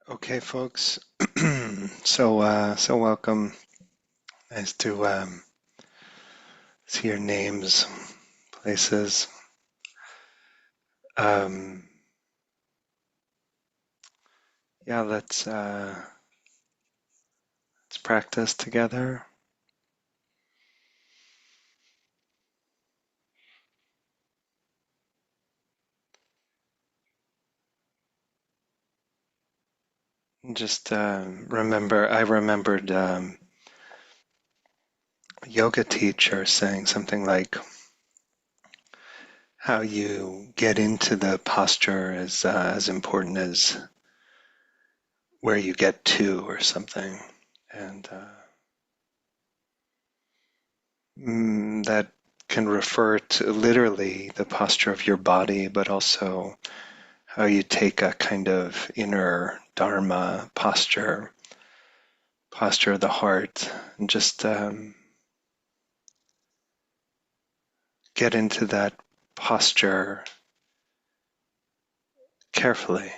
Okay, folks. So welcome. Nice to see your names, places. Um, yeah, let's practice together. Just remember, I remembered a yoga teacher saying something like, "How you get into the posture is as important as where you get to," or something, and that can refer to literally the posture of your body, but also how you take a kind of inner Dharma posture of the heart, and just get into that posture carefully.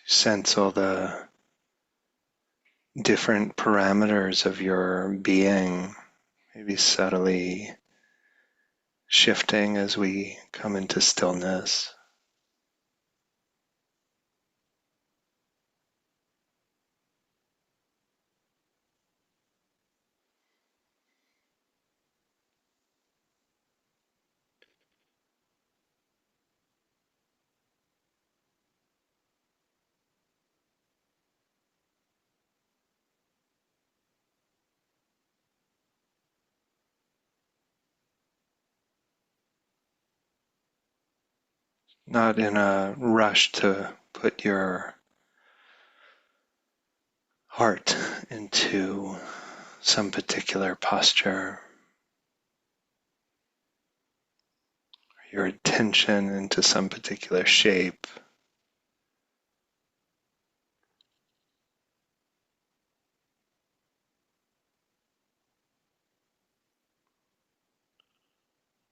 Sense all the different parameters of your being, maybe subtly shifting as we come into stillness. Not in a rush to put your heart into some particular posture, your attention into some particular shape.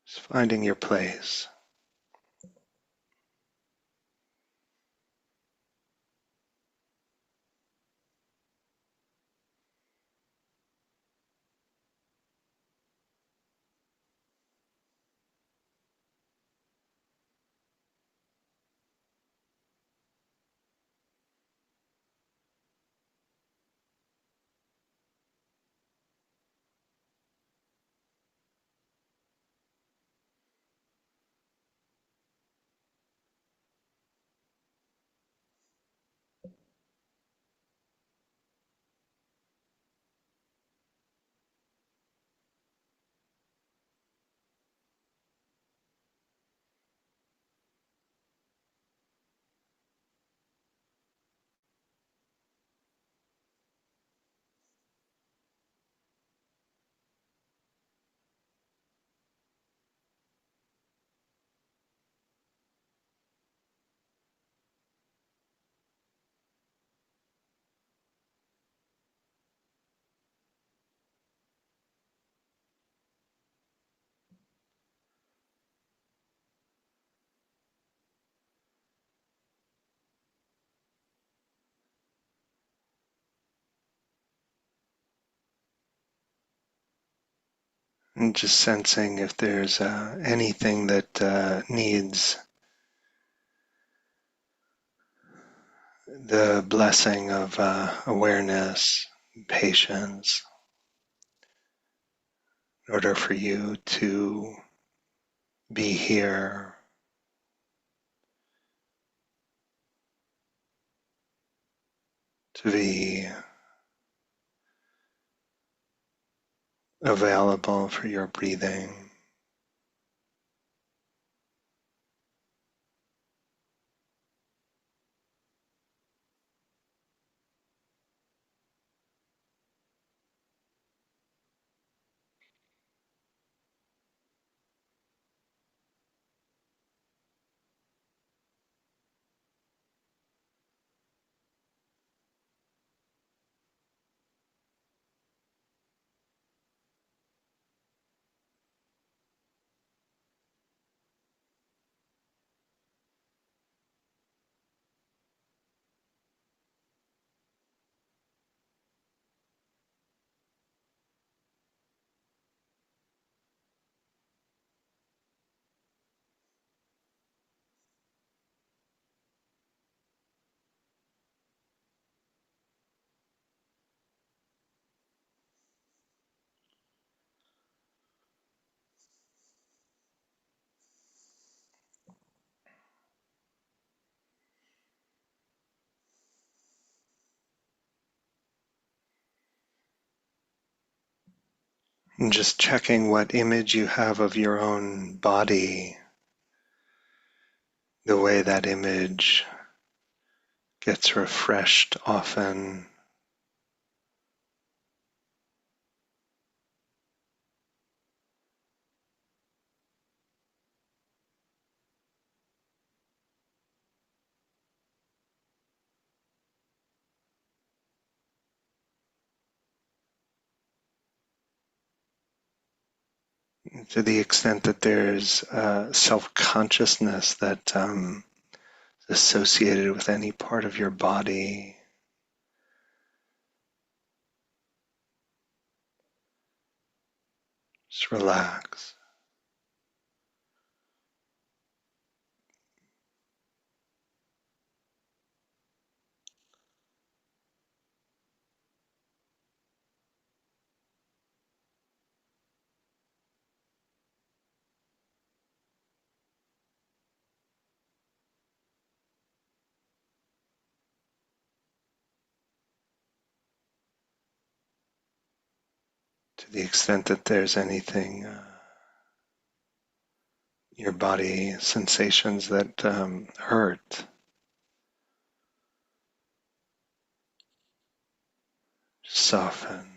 Just finding your place. And just sensing if there's anything that needs the blessing of awareness, patience, in order for you to be here, to be available for your breathing. And just checking what image you have of your own body, the way that image gets refreshed often, to the extent that there's self-consciousness that is associated with any part of your body. Just relax. To the extent that there's anything, your body sensations that hurt, soften.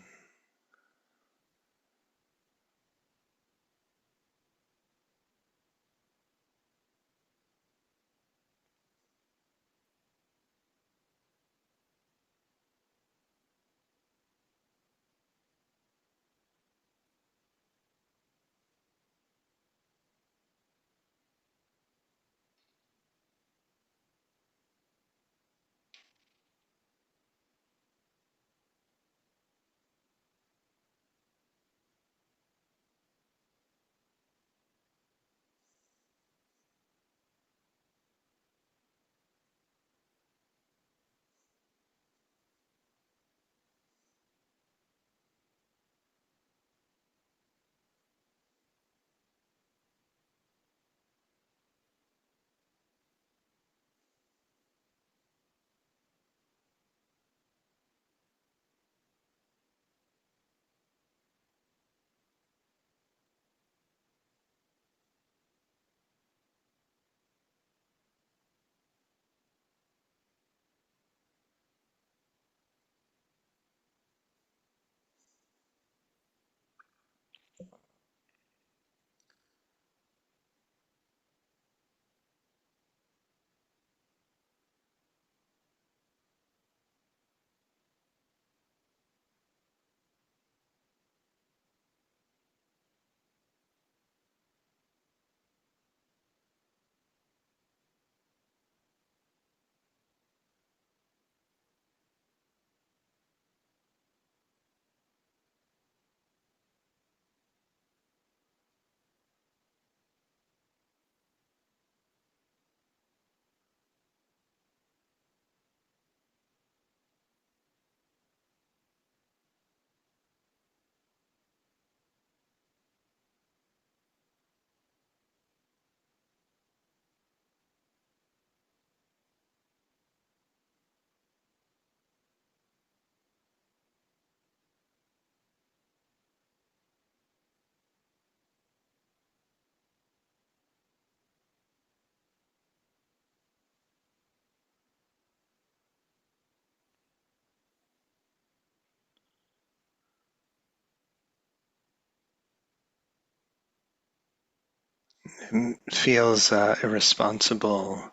It feels irresponsible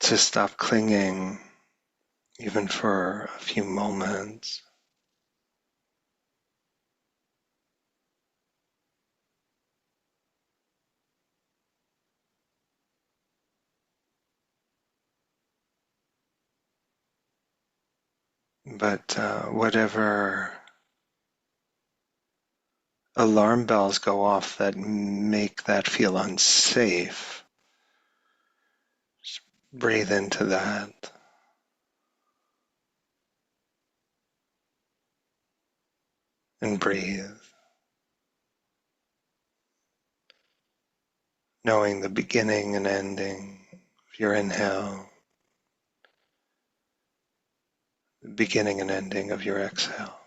to stop clinging even for a few moments. But whatever alarm bells go off that make that feel unsafe, just breathe into that and breathe, knowing the beginning and ending of your inhale, the beginning and ending of your exhale.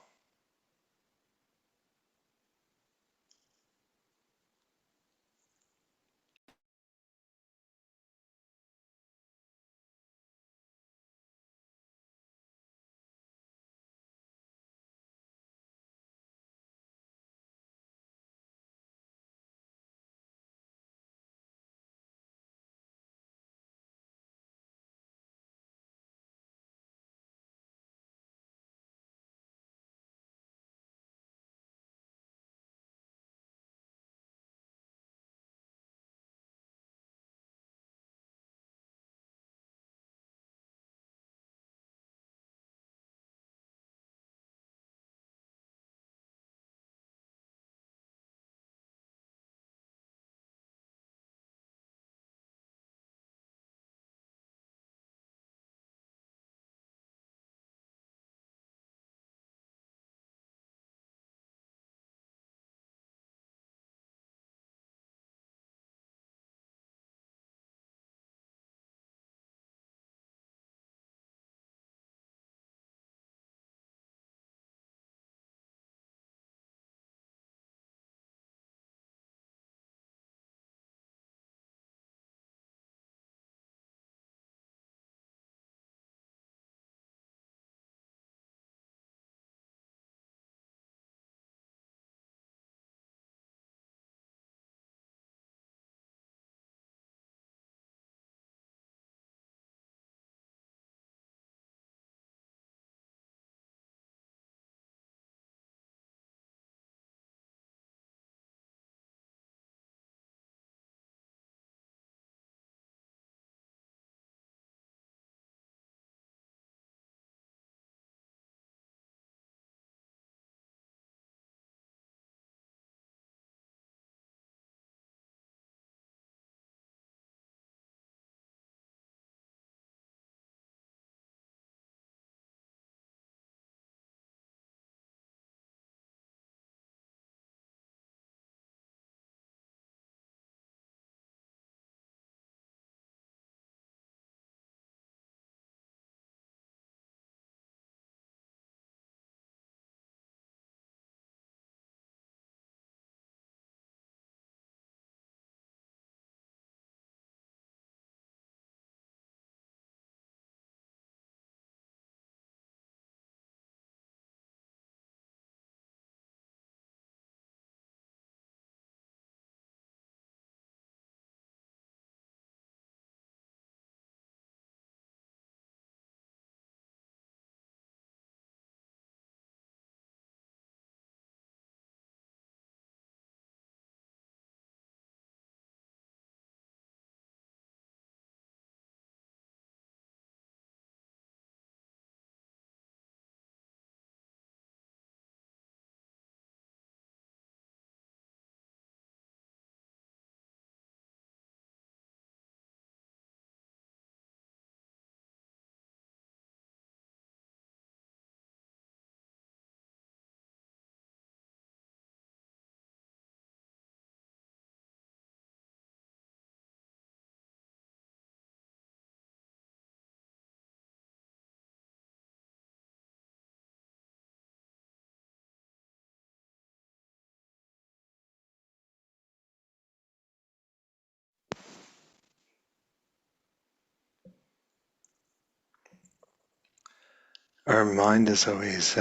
Our mind is always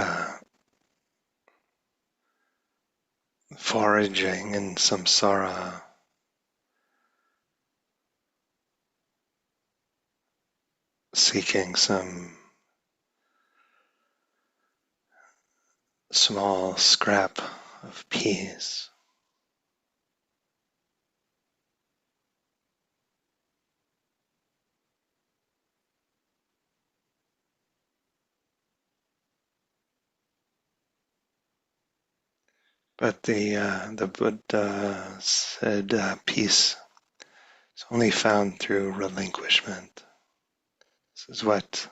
foraging in samsara, seeking some small scrap of peace. But the Buddha said peace is only found through relinquishment. This is what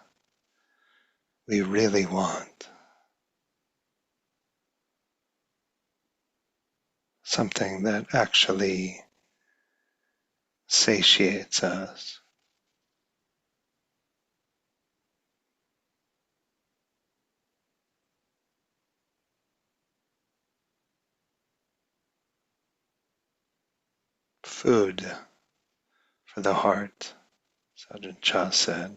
we really want. Something that actually satiates us. Food for the heart, Sajjan Cha said.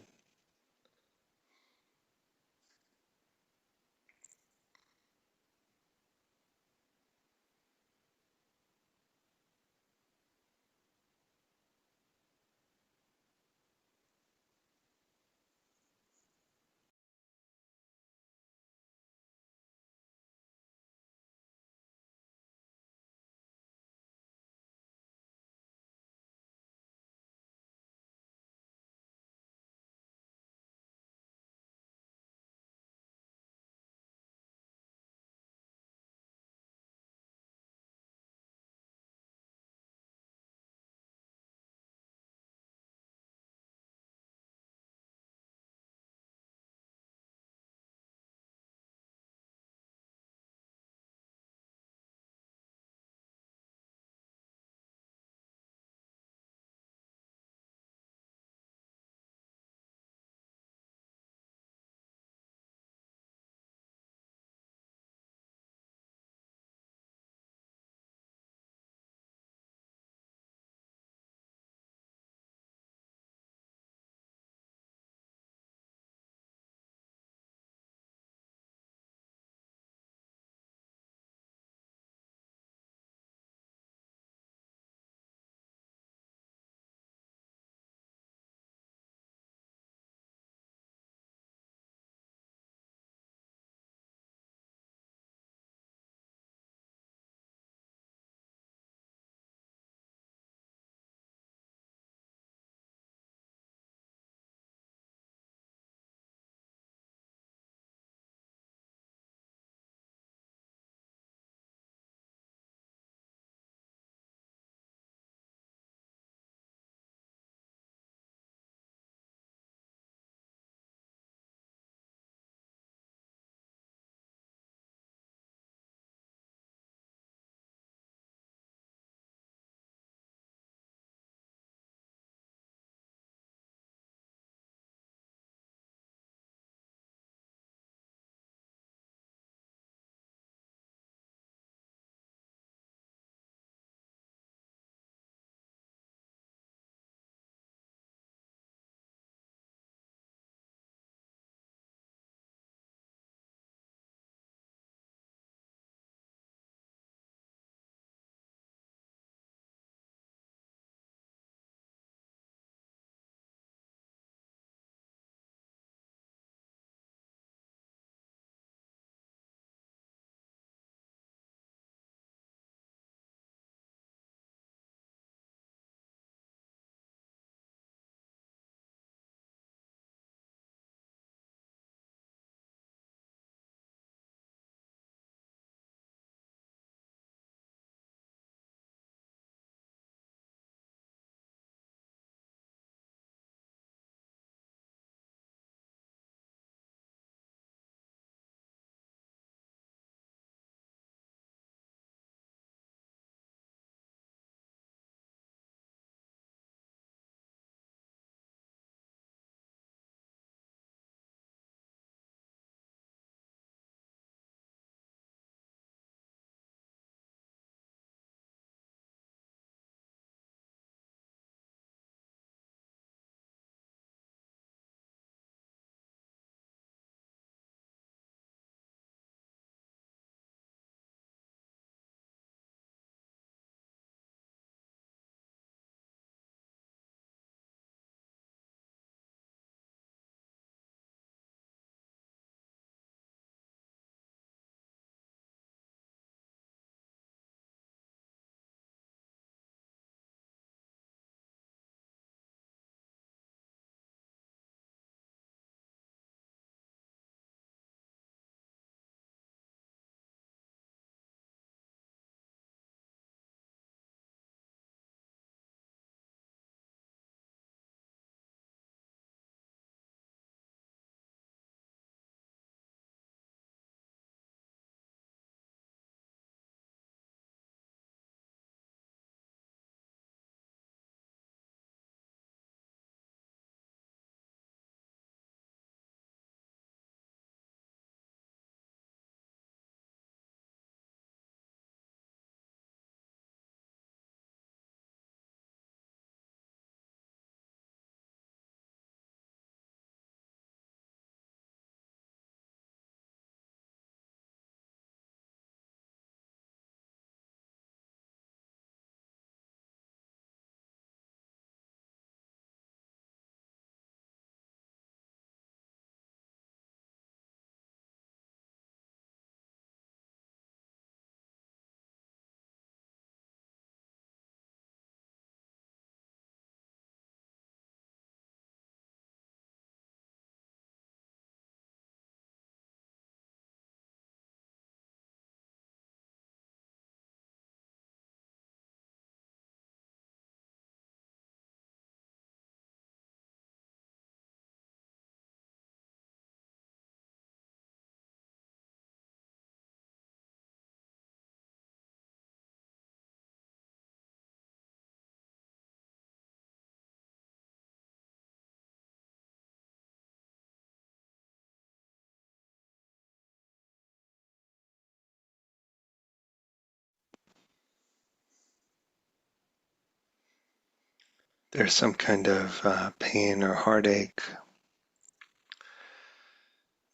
there's some kind of pain or heartache,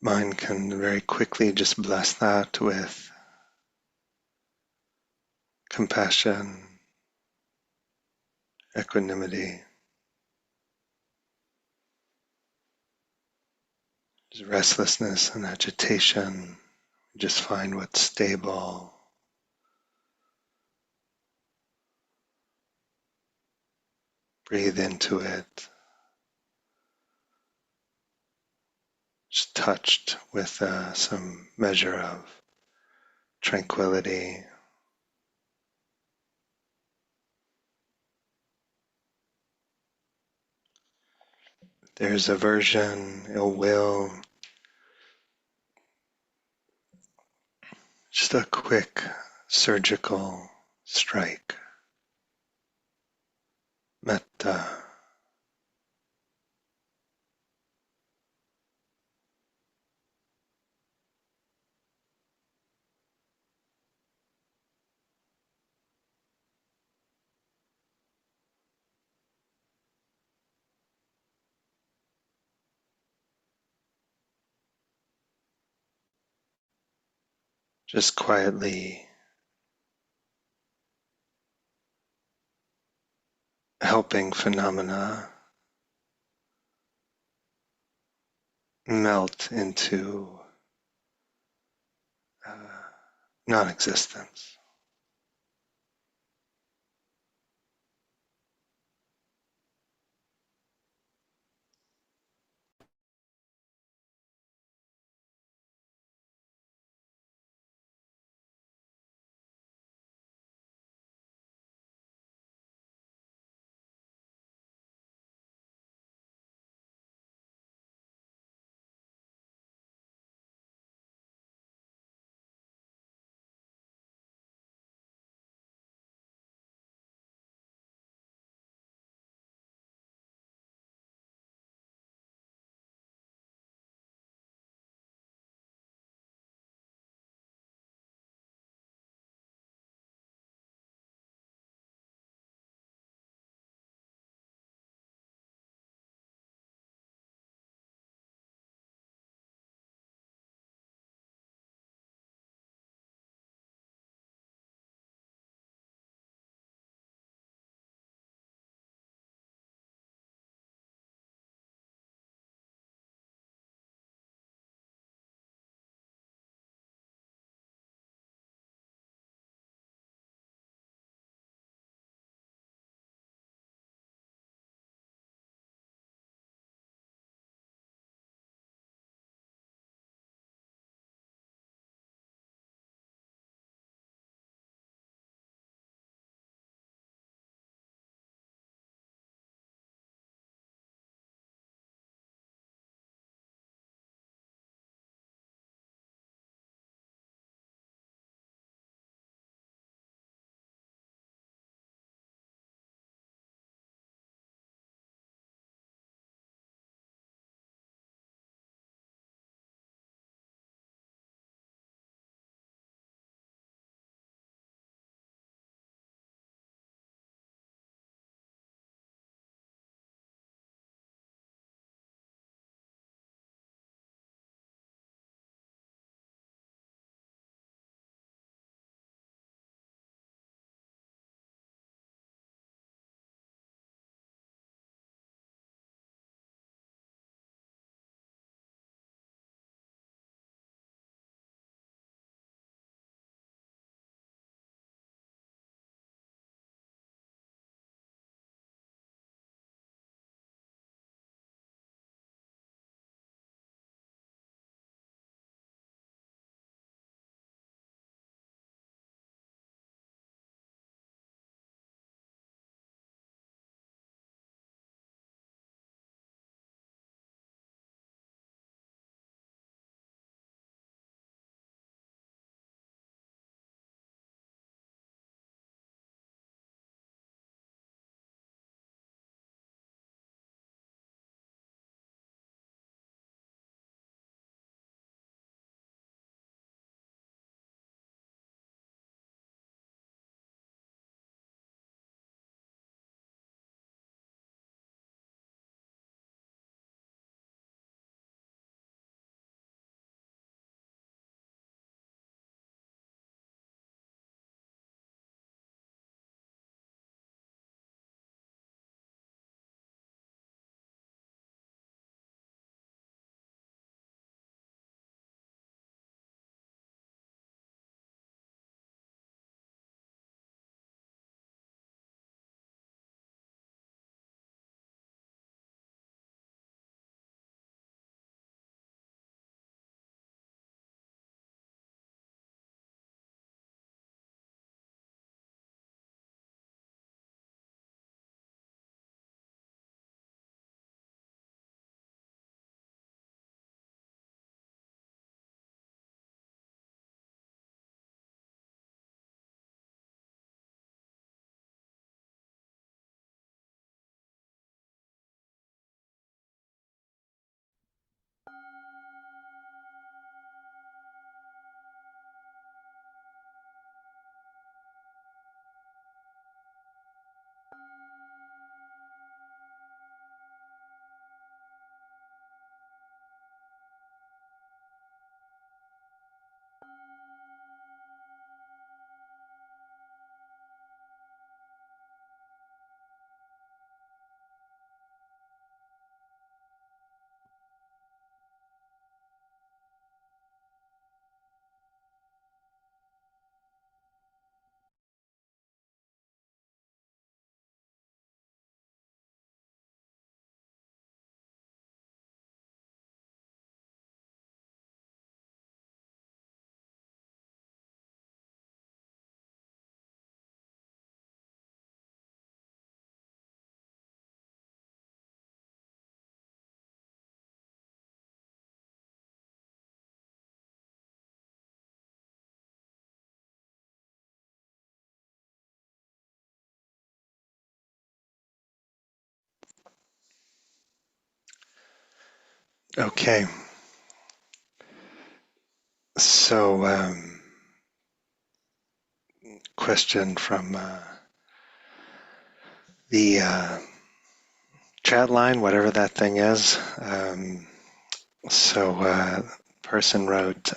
mind can very quickly just bless that with compassion, equanimity. There's restlessness and agitation. Just find what's stable. Breathe into it. Just touched with some measure of tranquility. There's aversion, ill will, just a quick surgical strike. Metta. Just quietly helping phenomena melt into uh, non-existence. Okay. So, question from the chat line, whatever that thing is. Person wrote,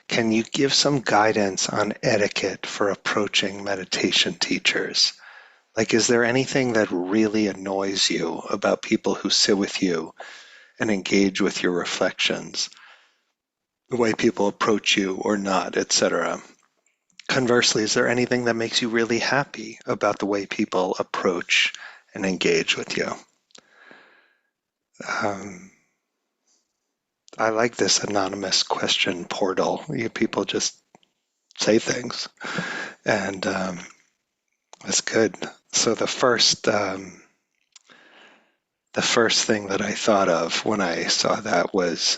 can you give some guidance on etiquette for approaching meditation teachers? Like, is there anything that really annoys you about people who sit with you and engage with your reflections, the way people approach you or not, etc.? Conversely, is there anything that makes you really happy about the way people approach and engage with you? Um, I like this anonymous question portal. People just say things, and that's good. So the first thing that I thought of when I saw that was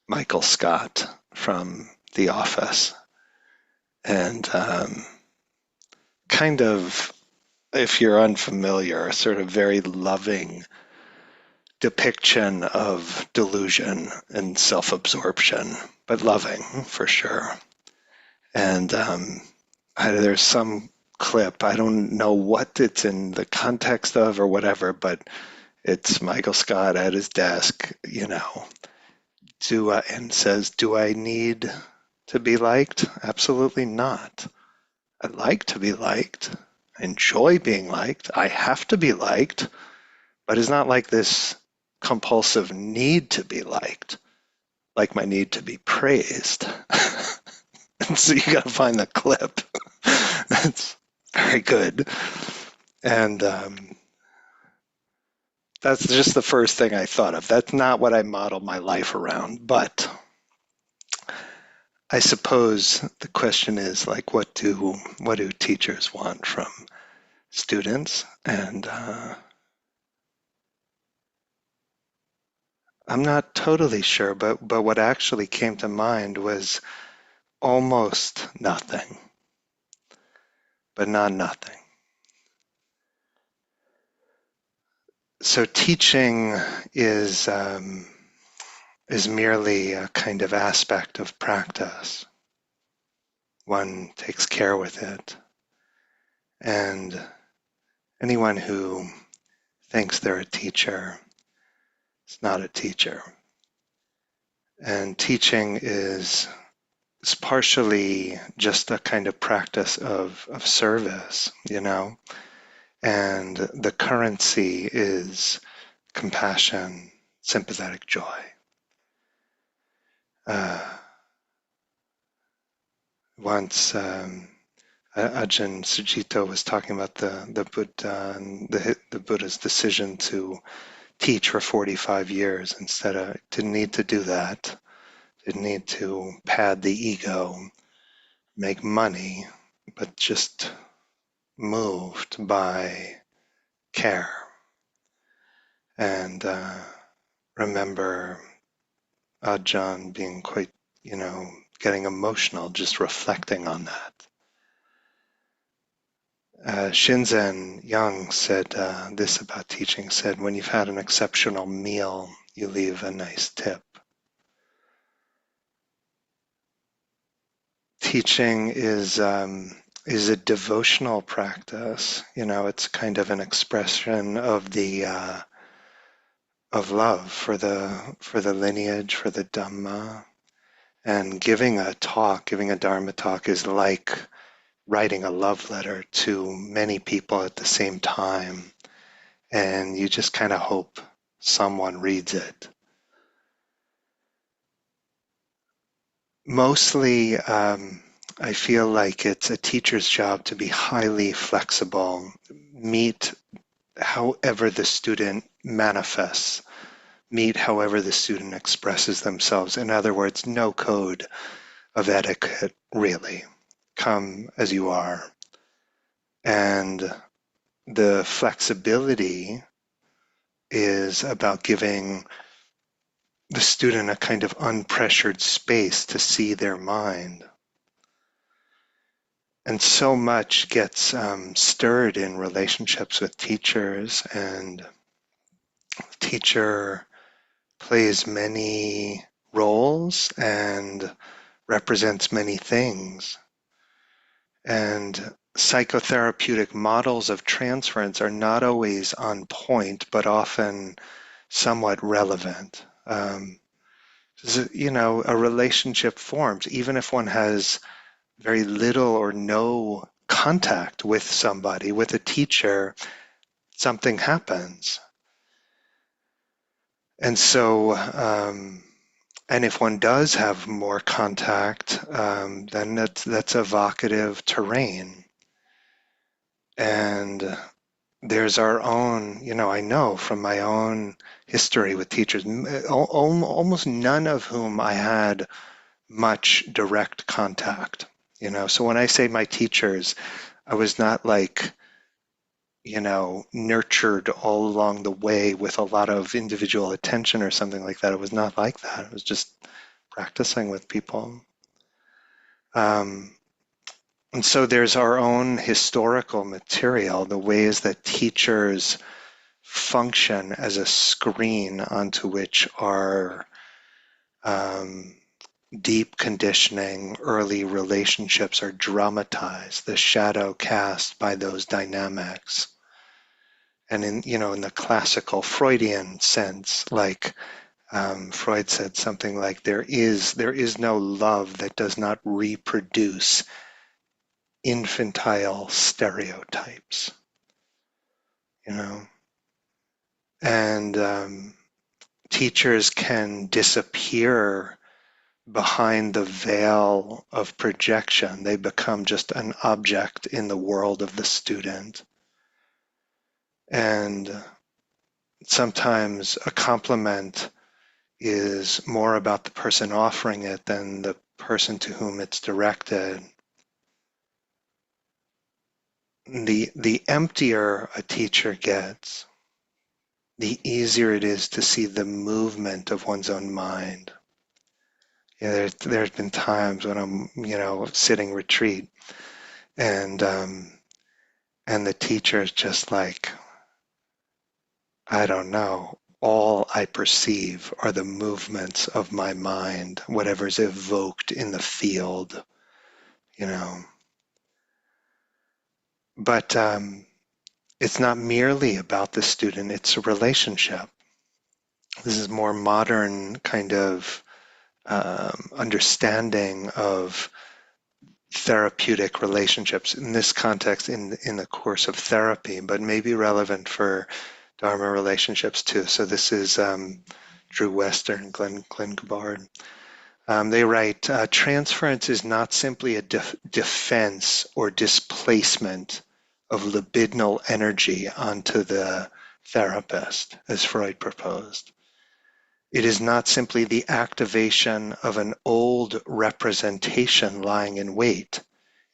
Michael Scott from The Office, and kind of, if you're unfamiliar, a sort of very loving depiction of delusion and self-absorption, but loving for sure. And there's some clip, I don't know what it's in the context of or whatever, but it's Michael Scott at his desk, and says, "Do I need to be liked? Absolutely not. I like to be liked. I enjoy being liked. I have to be liked, but it's not like this compulsive need to be liked, like my need to be praised." And so you got to find the clip. That's very good. And that's just the first thing I thought of. That's not what I model my life around, but I suppose the question is like, what do teachers want from students? And I'm not totally sure, but what actually came to mind was almost nothing, but not nothing. So teaching is um, is merely a kind of aspect of practice. One takes care with it, and anyone who thinks they're a teacher is not a teacher. And teaching is partially just a kind of practice of service, and the currency is compassion, sympathetic joy. Uh, Once Ajahn Sujito was talking about the Buddha and the Buddha's decision to teach for 45 years didn't need to do that, didn't need to pad the ego, make money, but just moved by care. And remember Ajahn being quite, getting emotional just reflecting on that. Shinzen Young said this about teaching, said, when you've had an exceptional meal, you leave a nice tip. Teaching is a devotional practice. It's kind of an expression of the of love for the lineage, for the Dhamma. And giving a Dharma talk is like writing a love letter to many people at the same time. And you just kind of hope someone reads it. Mostly, I feel like it's a teacher's job to be highly flexible, meet however the student manifests, meet however the student expresses themselves. In other words, no code of etiquette, really. Come as you are. And the flexibility is about giving the student a kind of unpressured space to see their mind. And so much gets stirred in relationships with teachers, and teacher plays many roles and represents many things. And psychotherapeutic models of transference are not always on point, but often somewhat relevant. A relationship forms, even if one has very little or no contact with somebody, with a teacher, something happens. And so, and if one does have more contact, then that's evocative terrain. And there's our own, I know from my own history with teachers, almost none of whom I had much direct contact. So when I say my teachers, I was not like, nurtured all along the way with a lot of individual attention or something like that. It was not like that. It was just practicing with people. Um, and so there's our own historical material, the ways that teachers function as a screen onto which our um, deep conditioning, early relationships are dramatized, the shadow cast by those dynamics. And in the classical Freudian sense, like Freud said something like, there is no love that does not reproduce infantile stereotypes, you know, and teachers can disappear behind the veil of projection. They become just an object in the world of the student. And sometimes a compliment is more about the person offering it than the person to whom it's directed. The emptier a teacher gets, the easier it is to see the movement of one's own mind. There's been times when I'm, sitting retreat and the teacher is just like, I don't know. All I perceive are the movements of my mind, whatever's evoked in the field, you know. But it's not merely about the student, it's a relationship. This is more modern kind of understanding of therapeutic relationships in this context in the course of therapy, but may be relevant for Dharma relationships too. So this is Drew Wester and Glenn Gabbard. They write, transference is not simply a defense or displacement of libidinal energy onto the therapist, as Freud proposed. It is not simply the activation of an old representation lying in wait.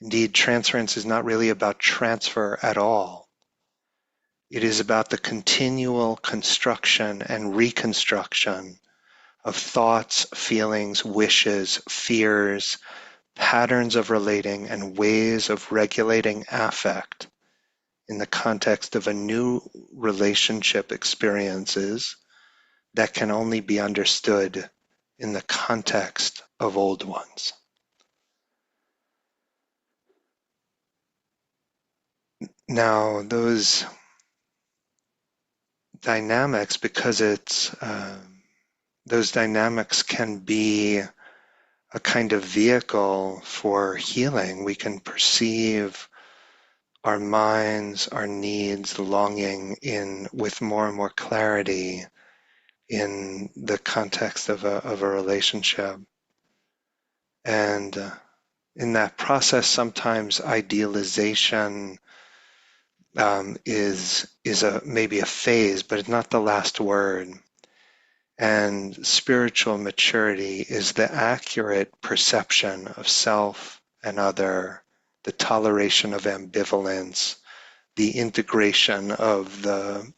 Indeed, transference is not really about transfer at all. It is about the continual construction and reconstruction of thoughts, feelings, wishes, fears, patterns of relating, and ways of regulating affect in the context of a new relationship experiences that can only be understood in the context of old ones. Now, those dynamics, because those dynamics can be a kind of vehicle for healing. We can perceive our minds, our needs, longing with more and more clarity in the context of a relationship. And in that process, sometimes idealization is maybe a phase, but it's not the last word. And spiritual maturity is the accurate perception of self and other, the toleration of ambivalence, the integration of the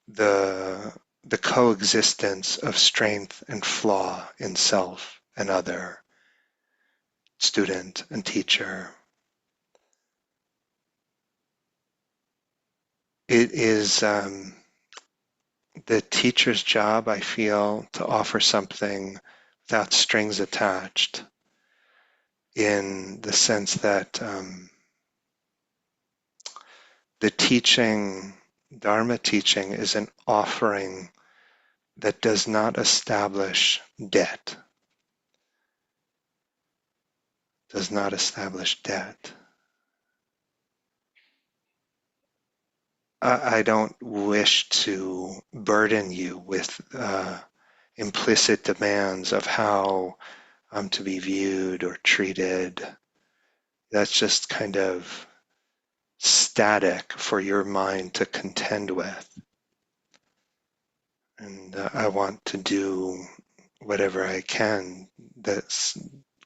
the the coexistence of strength and flaw in self and other, student and teacher. It is the teacher's job, I feel, to offer something without strings attached, in the sense that the teaching, Dharma teaching, is an offering that does not establish debt, does not establish debt. I don't wish to burden you with implicit demands of how I'm to be viewed or treated. That's just kind of static for your mind to contend with. And I want to do whatever I can that's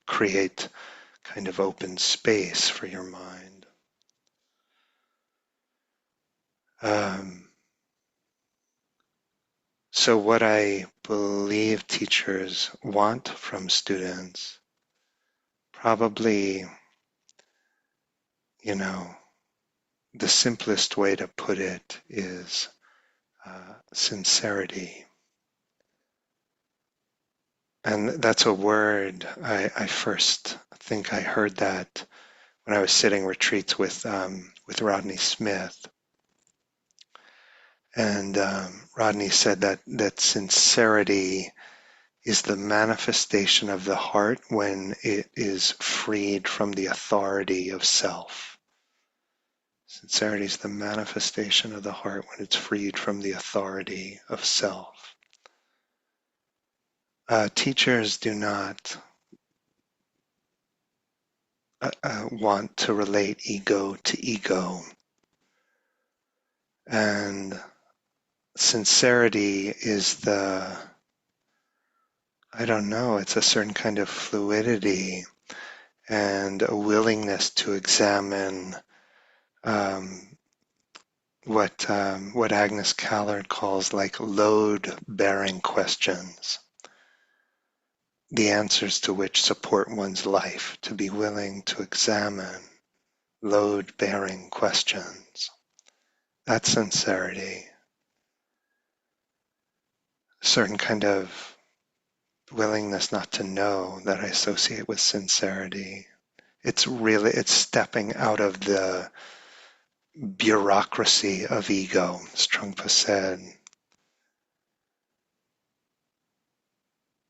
create kind of open space for your mind. So what I believe teachers want from students, probably, you know, the simplest way to put it is sincerity. And that's a word I first think I heard that when I was sitting retreats with Rodney Smith. And Rodney said that sincerity is the manifestation of the heart when it is freed from the authority of self. Sincerity is the manifestation of the heart when it's freed from the authority of self. Teachers do not want to relate ego to ego. And sincerity is I don't know, it's a certain kind of fluidity and a willingness to examine what Agnes Callard calls like load-bearing questions, the answers to which support one's life, to be willing to examine load-bearing questions. That's sincerity. A certain kind of willingness not to know that I associate with sincerity. It's stepping out of the bureaucracy of ego, as Trungpa said.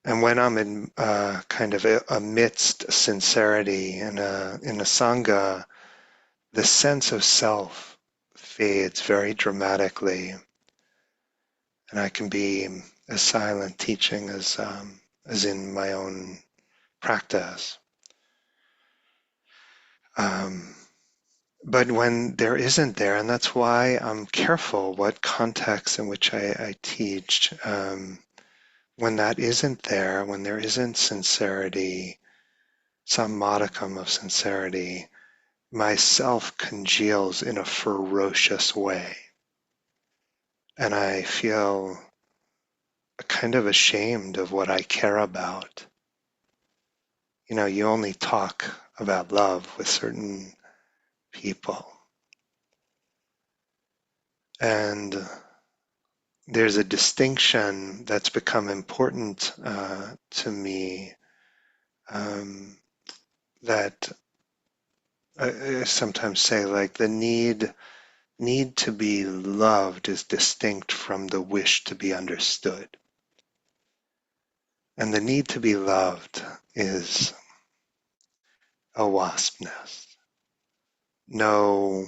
And when I'm in kind of amidst sincerity in a sangha, the sense of self fades very dramatically, and I can be as silent teaching as in my own practice. But when there isn't there, and that's why I'm careful what context in which I teach, when that isn't there, when there isn't sincerity, some modicum of sincerity, myself congeals in a ferocious way. And I feel kind of ashamed of what I care about. You know, you only talk about love with certain people. And there's a distinction that's become important to me, that I sometimes say, like, the need to be loved is distinct from the wish to be understood. And the need to be loved is a wasp nest. No,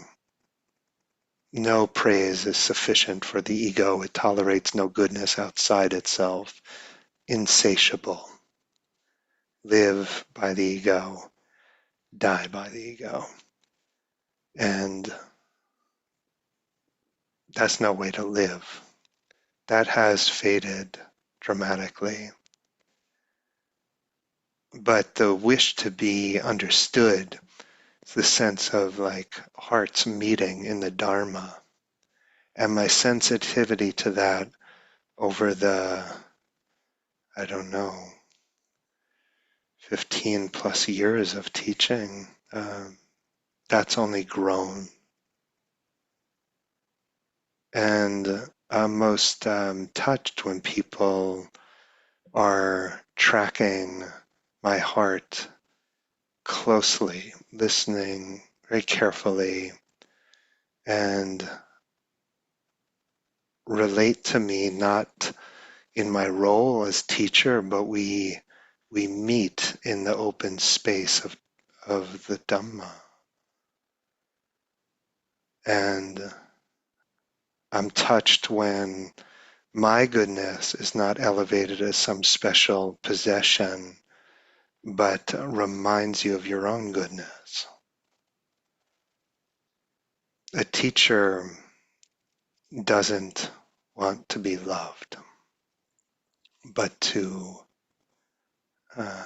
no praise is sufficient for the ego. It tolerates no goodness outside itself. Insatiable. Live by the ego, die by the ego. And that's no way to live. That has faded dramatically. But the wish to be understood, the sense of like hearts meeting in the Dharma, and my sensitivity to that over the, I don't know, 15 plus years of teaching, that's only grown. And I'm most touched when people are tracking my heart closely, listening very carefully, and relate to me not in my role as teacher, but we meet in the open space of the Dhamma. And I'm touched when my goodness is not elevated as some special possession, but reminds you of your own goodness. A teacher doesn't want to be loved, but to uh,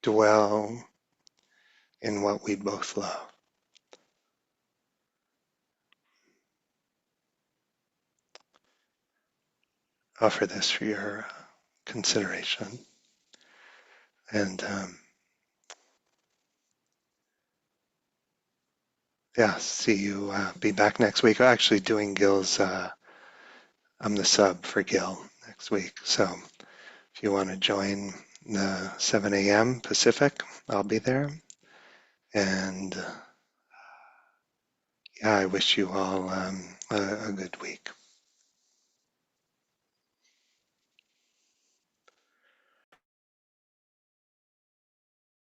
dwell in what we both love. Offer this for your consideration. And yeah, see you. Be back next week. Actually, doing Gil's. I'm the sub for Gil next week. So if you want to join the 7 a.m. Pacific, I'll be there. And yeah, I wish you all a good week.